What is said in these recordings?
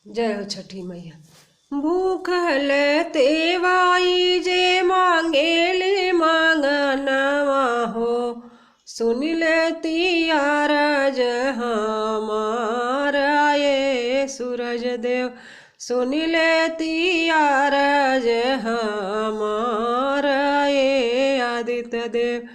जय हो छठी मैया। भूखल तेवाई जे मांगेली मांगनवा हो, सुन लेती अरज हमारा ये सूरज देव, सुन लेती अरज हमारा ये आदित्य देव।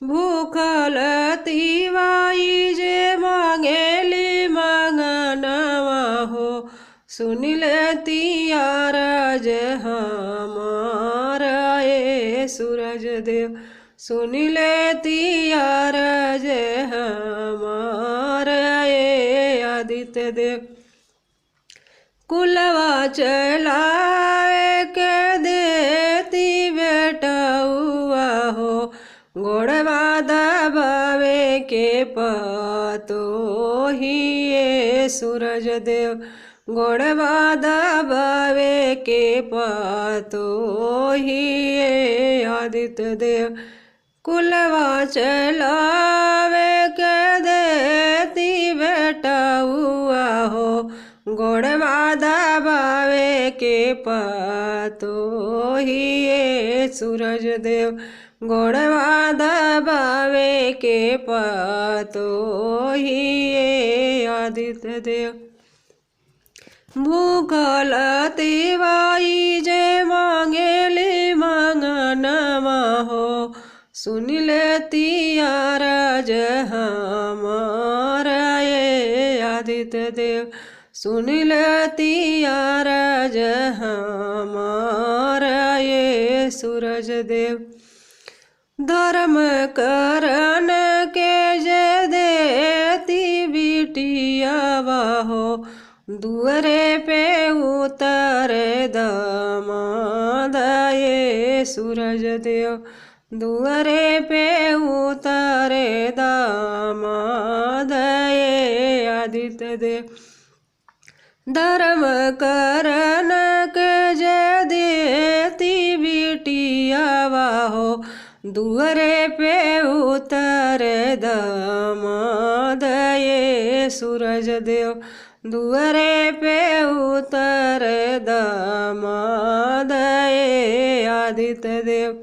भूखल तिवाई जे मांगेली मांगनवा हो, सुन लेती अरज हमारा ये सूरज देव, सुन लेती अरज हमारा ये आदित्य देव। कुलवा चलावे के देती बेटउआ हो, गोड़वा दबावे के पतो ही ये सूरज देव, गोड़वा दबावे के पतो ही ये आदित्य देव। कुलवा चलावे के देती बेटउआ हो, गोड़वा दबावे के पतो ही ये सूरज देव, गोड़वा दबावे के पतो ही ये आदित्य देव। भूखल तिवाई जे मांगेली मांगनवा हो, सुन लेती अरज हमारा ये आदित्य देव, सुन लेती अरज हमारा ये सूरज देव। धर्म करन के जे देती बिटियावा हो, दुअरे पे उतर दामाद ये सूरज देव, दुअरे पे उतरे दामाद ये आदित्य देव। धर्म करन के जे देती बिटियावा हो, दुअरे पे उतरे दामाद ये सूरज देव, दुअरे पे उतरे दामाद ये आदित्य देव।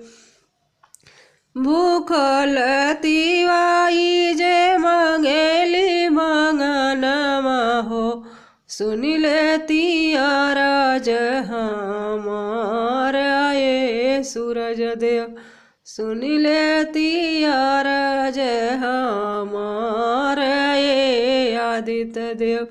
भूखल तिवाई जे मांगेली मांगनवा हो, सुन लेती अरज हमारा ये सूरज देव, सुन लेती अरज हमारा ये आदित्य देव।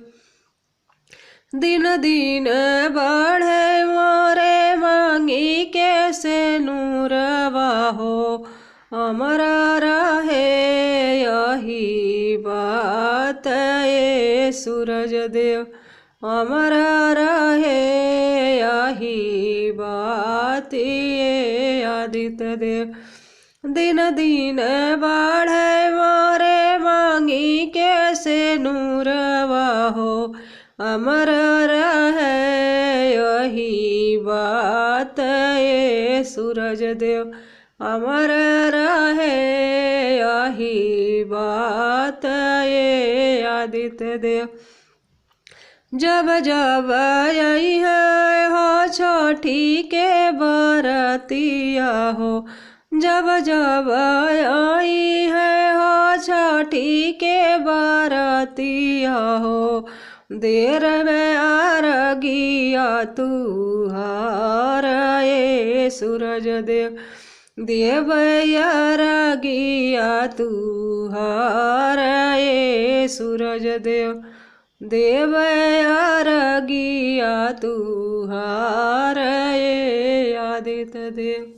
दिन दिन बढ़े मोरे मांगी के से नूरवा हो, अमर रहे यही बात ये सूरज देव, अमर रहे यही बात ये आदित्य देव। दिन दिन बढ़े मोरे मांगी के से नूरवा हो, अमर रहे यही बात ये सूरज देव, अमर रहे यही बात ये आदित्य देव। जब जब आई है हो छठी के बरतिया हो, जब जब आई है हो छठी के बरतिया हो, देर में आरगिया तू हार ये सूरज देव, देव आरगिया तू हार ये सूरज देव, देव आरगिया तू हार ये आदित्य देव।